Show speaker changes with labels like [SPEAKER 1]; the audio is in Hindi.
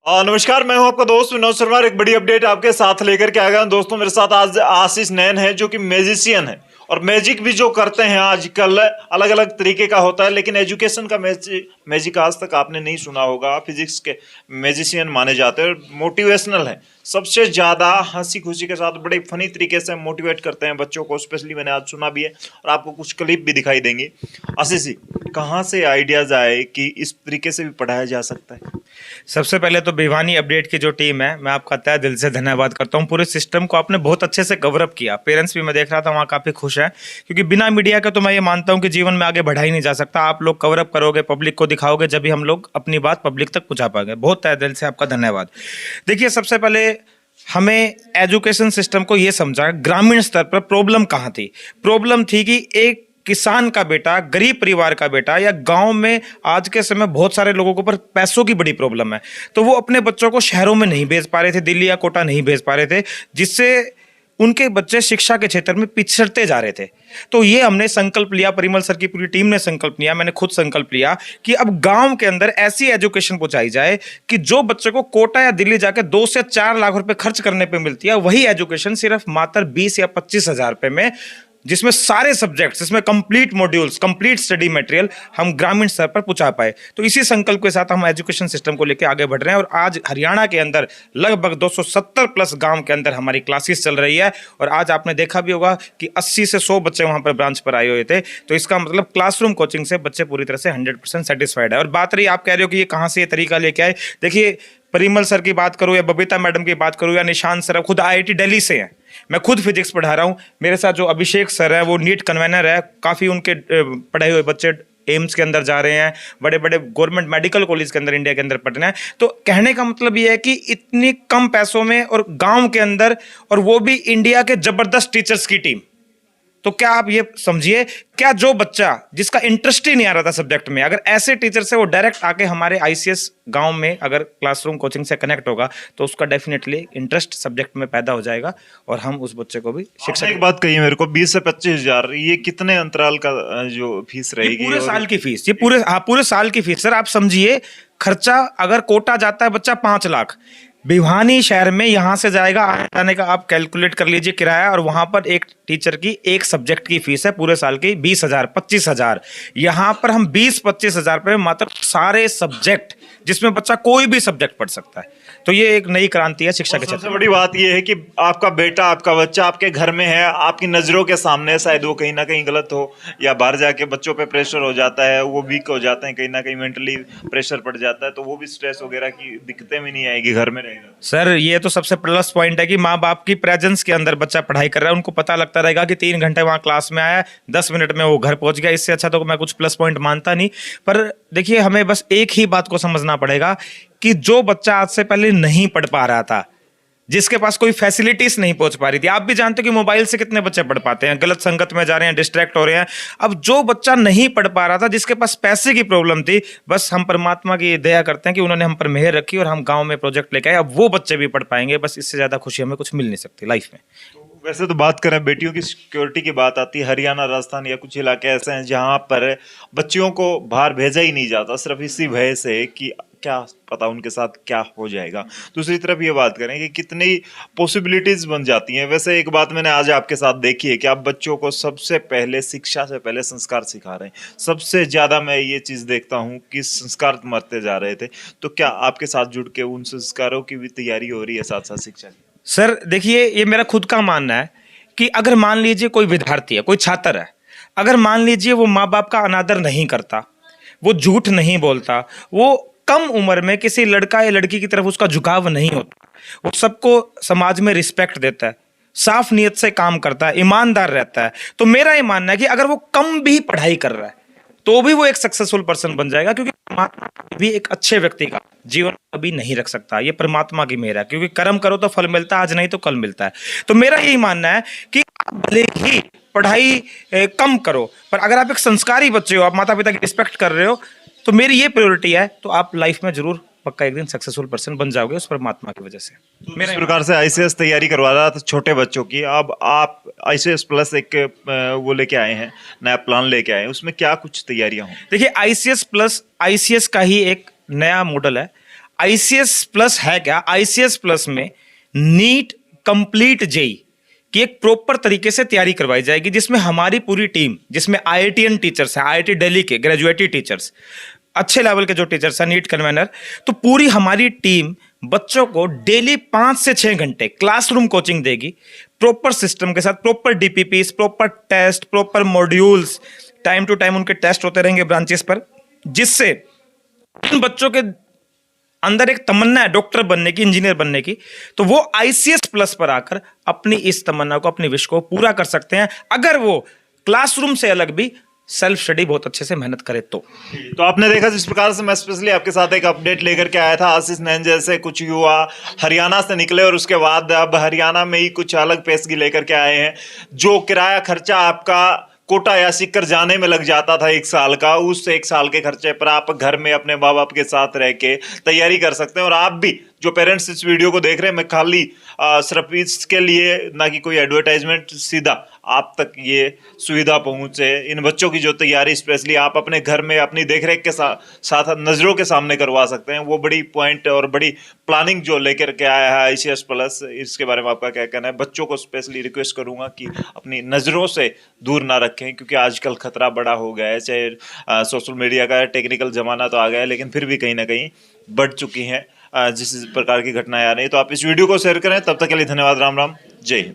[SPEAKER 1] नमस्कार, मैं हूं आपका दोस्त विनोद शर्मा। एक बड़ी अपडेट आपके साथ लेकर के आ गया हूं। दोस्तों, मेरे साथ आज आशीष नैन है जो कि मैजिशियन है और मैजिक भी जो करते हैं आजकल अलग अलग तरीके का होता है, लेकिन एजुकेशन का मैजिक आज तक आपने नहीं सुना होगा। फिजिक्स के मैजिशियन माने जाते हैं और मोटिवेशनल है। सबसे ज्यादा हंसी खुशी के साथ बड़े फनी तरीके से मोटिवेट करते हैं बच्चों को। स्पेशली मैंने आज सुना भी है और आपको कुछ क्लिप भी दिखाई देंगी। आशीष जी, कहाँ से आइडियाज आए कि इस तरीके से भी पढ़ाया जा सकता है?
[SPEAKER 2] सबसे पहले तो भिवानी अपडेट की जो टीम है, मैं आपका तहे दिल से धन्यवाद करता हूं। पूरे सिस्टम को आपने बहुत अच्छे से कवर अप किया। पेरेंट्स भी मैं देख रहा था वहाँ काफ़ी खुश हैं, क्योंकि बिना मीडिया के तो मैं ये मानता हूं कि जीवन में आगे बढ़ा ही नहीं जा सकता। आप लोग कवर अप करोगे, पब्लिक को दिखाओगे, जब भी हम लोग अपनी बात पब्लिक तक पहुँचा पाएंगे। बहुत तहे दिल से आपका धन्यवाद। देखिए, सबसे पहले हमें एजुकेशन सिस्टम को ये समझा ग्रामीण स्तर पर प्रॉब्लम कहाँ थी। प्रॉब्लम थी कि एक किसान का बेटा, गरीब परिवार का बेटा, या गांव में आज के समय बहुत सारे लोगों के ऊपर पैसों की बड़ी प्रॉब्लम है, तो वो अपने बच्चों को शहरों में नहीं भेज पा रहे थे, दिल्ली या कोटा नहीं भेज पा रहे थे, जिससे उनके बच्चे शिक्षा के क्षेत्र में पिछड़ते जा रहे थे। तो ये हमने संकल्प लिया, परिमल सर की पूरी टीम ने संकल्प लिया, मैंने खुद संकल्प लिया कि अब गांव के अंदर ऐसी एजुकेशन पहुंचाई जाए कि जो बच्चे को कोटा या दिल्ली जाके 2 से 4 लाख रुपए खर्च करने पे मिलती है, वही एजुकेशन सिर्फ मात्र 20 या 25 हजार रुपए में, जिसमें सारे सब्जेक्ट्स, इसमें complete modules, complete study material हम ग्रामीण स्तर पर पहुंचा पाए। तो इसी संकल्प के साथ हम एजुकेशन सिस्टम को लेकर आगे बढ़ रहे हैं और आज हरियाणा के अंदर लगभग 270 प्लस गांव के अंदर हमारी क्लासेस चल रही है। और आज आपने देखा भी होगा कि 80 से 100 बच्चे वहां पर ब्रांच पर आए हुए थे। तो इसका मतलब क्लासरूम कोचिंग से बच्चे पूरी तरह से 100% सेटिस्फाइड है। और बात रही, आप कह रहे हो कि ये कहाँ से ये तरीका लेके आए। देखिए, परिमल सर की बात करूं या बबीता मैडम की बात करूं या निशांत सर, खुद IIT दिल्ली से हैं। मैं खुद फिजिक्स पढ़ा रहा हूं। मेरे साथ जो अभिषेक सर है, वो नीट कन्वेनर है। काफ़ी उनके पढ़े हुए बच्चे एम्स के अंदर जा रहे हैं, बड़े बड़े गवर्नमेंट मेडिकल कॉलेज के अंदर इंडिया के अंदर पढ़ रहे हैं। तो कहने का मतलब ये है कि इतनी कम पैसों में और गांव के अंदर, और वो भी इंडिया के जबरदस्त टीचर्स की टीम। तो क्या आप ये समझिए, क्या जो बच्चा जिसका इंटरेस्ट ही नहीं आ रहा था सब्जेक्ट में, अगर ऐसे टीचर से वो डायरेक्ट आके हमारे ICS गांव में अगर क्लासरूम कोचिंग से कनेक्ट होगा, तो उसका डेफिनेटली इंटरेस्ट सब्जेक्ट में पैदा हो जाएगा और हम उस बच्चे को भी शिक्षा।
[SPEAKER 1] एक बात कही मेरे को, 20 से 25 हजार, ये कितने अंतराल का जो फीस रहेगी?
[SPEAKER 2] पूरे साल की फीस, ये पूरे साल की फीस। सर आप समझिए, खर्चा अगर कोटा जाता है बच्चा 5 लाख, भिवानी शहर में यहां से जाएगा आने जाने का आप कैलकुलेट कर लीजिए किराया, और वहां पर एक टीचर की एक सब्जेक्ट की फीस है पूरे साल की 20,000 25,000। यहां पर हम 20-25 हजार रुपए में मात्र सारे सब्जेक्ट, जिसमें बच्चा कोई भी सब्जेक्ट पढ़ सकता है। तो ये एक नई क्रांति है शिक्षा के क्षेत्र
[SPEAKER 1] सबसे
[SPEAKER 2] में।
[SPEAKER 1] बड़ी बात ये है कि आपका बेटा, आपका बच्चा आपके घर में है, आपकी नजरों के सामने। शायद वो कहीं ना कहीं गलत हो या बाहर जाके बच्चों पे प्रेशर हो जाता है, वो वीक हो जाते हैं, कहीं ना कहीं मेंटली प्रेशर पड़ जाता है, तो वो भी स्ट्रेस वगैरह की दिक्कतें भी नहीं आएगी, घर में रहेगा।
[SPEAKER 2] सर ये तो सबसे प्लस पॉइंट है कि माँ बाप की प्रेजेंस के अंदर बच्चा पढ़ाई कर रहा है, उनको पता लगता रहेगा कि 3 घंटे वहाँ क्लास में आया, 10 मिनट में वो घर पहुंच गया। इससे अच्छा तो मैं कुछ प्लस पॉइंट मानता नहीं। पर देखिए, हमें बस एक ही बात को समझना पड़ेगा कि जो बच्चा आज से पहले नहीं पढ़ पा रहा था, जिसके पास कोई फैसिलिटीज नहीं पहुंच पा रही थी, आप भी जानते हो कि मोबाइल से कितने बच्चे पढ़ पाते हैं, गलत संगत में जा रहे हैं, डिस्ट्रैक्ट हो रहे हैं। अब जो बच्चा नहीं पढ़ पा रहा था, जिसके पास पैसे की प्रॉब्लम थी, बस हम परमात्मा की दया करते हैं कि उन्होंने हम पर मेहर रखी और हम गांव में प्रोजेक्ट लेके आए। अब वो बच्चे भी पढ़ पाएंगे। बस इससे ज्यादा खुशी हमें कुछ मिल नहीं सकती लाइफ में।
[SPEAKER 1] वैसे तो बात करें बेटियों की सिक्योरिटी की बात आती है, हरियाणा, राजस्थान या कुछ इलाके ऐसे हैं जहां पर बच्चियों को बाहर भेजा ही नहीं जाता, सिर्फ इसी भय से कि क्या पता उनके साथ क्या हो जाएगा। दूसरी तरफ ये बात करें कि कितनी पॉसिबिलिटीज बन जाती हैं। वैसे एक बात मैंने आज आपके साथ देखी है कि आप बच्चों को सबसे पहले, शिक्षा से पहले संस्कार सिखा रहे हैं। सबसे ज्यादा मैं ये चीज देखता हूँ कि संस्कार मरते जा रहे थे। तो क्या आपके साथ जुड़ के उन संस्कारों की भी तैयारी हो रही है साथ साथ शिक्षा की?
[SPEAKER 2] सर देखिए, ये मेरा खुद का मानना है कि अगर मान लीजिए कोई विद्यार्थी है, कोई छात्र है, अगर मान लीजिए वो माँ बाप का अनादर नहीं करता, वो झूठ नहीं बोलता, वो कम उम्र में किसी लड़का या लड़की की तरफ उसका झुकाव नहीं होता, वो सबको समाज में रिस्पेक्ट देता है, साफ नीयत से काम करता है, ईमानदार रहता है, तो मेरा ये मानना है कि अगर वो कम भी पढ़ाई कर रहा है तो भी वो एक सक्सेसफुल पर्सन बन जाएगा। क्योंकि परमात्मा भी एक अच्छे व्यक्ति का जीवन कभी नहीं रख सकता, ये परमात्मा की मेहर है। क्योंकि कर्म करो तो फल मिलता है, आज नहीं तो कल मिलता है। तो मेरा यही मानना है कि आप भले ही पढ़ाई कम करो, पर अगर आप एक संस्कारी बच्चे हो, आप माता पिता की रिस्पेक्ट कर रहे हो, तो मेरी ये प्रायोरिटी है, तो आप लाइफ में जरूर पक्का एक दिन सक्सेसफुल पर्सन बन जाओगे उस परमात्मा की वजह से।
[SPEAKER 1] तो इस प्रकार से ICS तैयारी करवा रहा था छोटे बच्चों की। अब आप ICS प्लस एक वो लेके आए हैं, नया प्लान लेके आए हैं, उसमें क्या कुछ तैयारियां हों?
[SPEAKER 2] देखिए, ICS प्लस ICS का ही एक नया मॉडल है। आईसीएस प्लस है क्या? आईसीएस प्लस में नीट कंप्लीट जेई की एक प्रॉपर तरीके से तैयारी करवाई जाएगी, जिसमें हमारी पूरी टीम, जिसमें आईआईटीएन टीचर्स हैं, आईआईटी दिल्ली के ग्रेजुएटी टीचर्स, अच्छे लेवल के जो टीचर्स हैं, नीट कन्वेनर, तो पूरी हमारी टीम बच्चों को डेली 5 से 6 घंटे क्लासरूम कोचिंग देगी, प्रॉपर सिस्टम के साथ, proper DPPs, proper test, proper modules, time to time उनके टेस्ट होते रहेंगे ब्रांचेस पर, जिससे उन बच्चों के अंदर एक तमन्ना है डॉक्टर बनने की, इंजीनियर बनने की, तो वो आईसीएस प्लस पर आकर अपनी इस तमन्ना को, अपनी विश को पूरा कर सकते हैं, अगर वो क्लासरूम से अलग भी सेल्फ स्टडी बहुत अच्छे से मेहनत करे तो
[SPEAKER 1] आपने देखा जिस प्रकार से मैं स्पेशली आपके साथ एक अपडेट लेकर के आया था, आशीष नैन जैसे कुछ युवा हरियाणा से निकले और उसके बाद अब हरियाणा में ही कुछ अलग पेशगी लेकर के आए हैं। जो किराया खर्चा आपका कोटा या सीकर जाने में लग जाता था 1 साल का, उस 1 साल के खर्चे पर आप घर में अपने माँ बाप के साथ रह के तैयारी कर सकते हैं। और आप भी जो पेरेंट्स इस वीडियो को देख रहे हैं, मैं खाली सिर्फ इसके लिए ना कि कोई एडवर्टाइजमेंट, सीधा आप तक ये सुविधा पहुंचे, इन बच्चों की जो तैयारी स्पेशली आप अपने घर में अपनी देखरेख के साथ नज़रों के सामने करवा सकते हैं। वो बड़ी पॉइंट और बड़ी प्लानिंग जो लेकर के आया है आईसीएस प्लस, इसके बारे में आपका क्या कहना है? बच्चों को स्पेशली रिक्वेस्ट करूंगा कि अपनी नज़रों से दूर ना रखें, क्योंकि आजकल खतरा बड़ा हो गया है। चाहे सोशल मीडिया का टेक्निकल ज़माना तो आ गया है, लेकिन फिर भी कहीं ना कहीं बढ़ चुकी हैं जिस प्रकार की घटनाएं आ रही है। तो आप इस वीडियो को शेयर करें। तब तक के लिए धन्यवाद। राम राम, जय हिंद।